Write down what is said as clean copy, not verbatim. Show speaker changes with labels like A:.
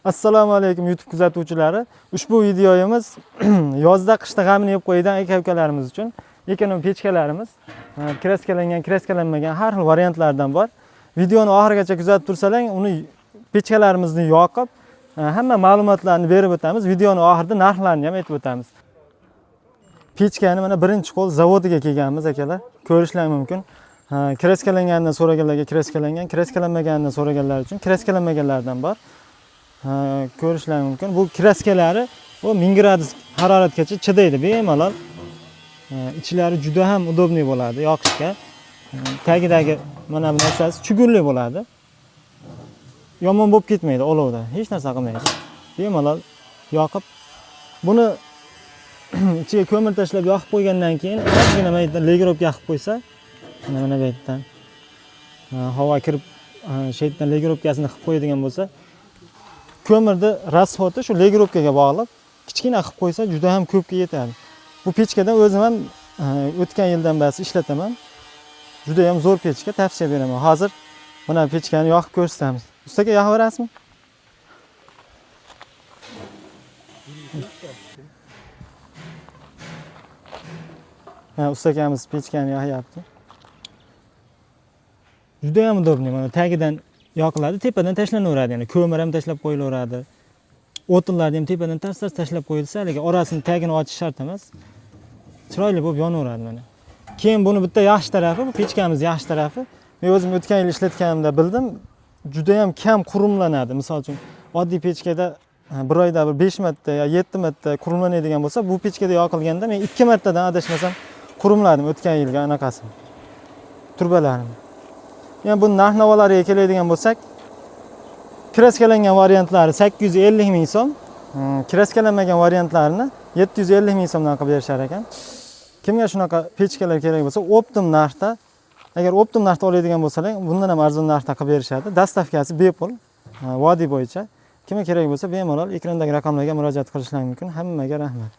A: Assalomu alaykum YouTube kuzatuvchilari. Ushbu videomiz yozda qishda g'amini yeb qo'yadigan aka-ukalarimiz uchun ekonom pechkalarimiz, kraskalangan, kraskalanmagan har xil variantlardan bor. Videoni oxirigacha kuzatib tursalar, uni pechkalarimizni yoqib, hamma ma'lumotlarni berib o'tamiz. Videoni oxirida narxlarini ham aytib o'tamiz. Pechkani mana birinchi qo'l zavodiga kelganmiz akalar. Ko'rishlar mumkin. Kraskalangandan so'raganlarga kraskalangan, kraskalanmagandan so'raganlar uchun kraskalanmaganlardan bor. Ko'rishlar mumkin. Bu kraskalari 1000 gradus haroratgacha chidaydi bemalol. Ichlari juda ham udobniy bo'ladi yoqishga. Tagidagi mana bu narsasi chugurli bo'ladi. Yomon bo'lib ketmaydi olovda. Hech narsa qilmaydi. Bemalol yoqib buni ichiga ko'mir tashlab yoqib qo'ygandan keyin ozgina mayda legirovka yoqib qo'ysa, mana bu yerdan havo kirib shu yerdan legirovkasini qilib qo'yadigan bo'lsa, ko'mirni rasxoti shu legirovkaga bog'lab kichkina qilib qo'ysa juda ham ko'pga yetadi. Bu pechkadan o'zim ham o'tgan yildan beri ishlataman. Juda ham zo'r pechka, tavsiya beraman. Hozir mana pechkani yoqib ko'rsatamiz. Ustaga yoqib berasizmi? Ustakamiz pechkani yoqyapti. Juda ham udobniy. Mana tagidan yoqiladi, tepadan tashlanaveradi, ya'ni ko'mir ham tashlab qo'yilaveradi. O'tinlarni ham tepadan tars-tars tashlab qo'yilsa, lekin orasini tagini ochish shart emas. Chiroyli bo'lib yonaveradi mana. Keyin buni bitta yaxshi tarafi, bu pechkamiz yaxshi tarafi. Men o'zim o'tgan yil ishlatganimda bildim, juda ham kam qurumlanadi. Misol uchun, oddiy pechkada bir oyda bir 5 marta yo 7 marta qurumlanadigan bo'lsa, bu pechkada yoqilganda men 2 martadan adashmasam qurumladim o'tgan yilgi anaqasini. Turbalarini. Yani bu narx-navolarga keladigan bo'lsak, kraskalangan variantlari 850 ming so'm, kraskalanmagan variantlarini 750 ming so'mdan qilib berishar ekan. Kimga shunaqa pechkalar kerak bo'lsa, optim narxda, agar optim narxda oladigan bo'lsalar, bundan ham arzon narxda qilib berishadi. Dastavkasi bepul, vodiy bo'yicha. Kimga kerak bo'lsa, bemalol ekrandagi raqamlarga murojaat qilishlari mumkin. Hammaga rahmat.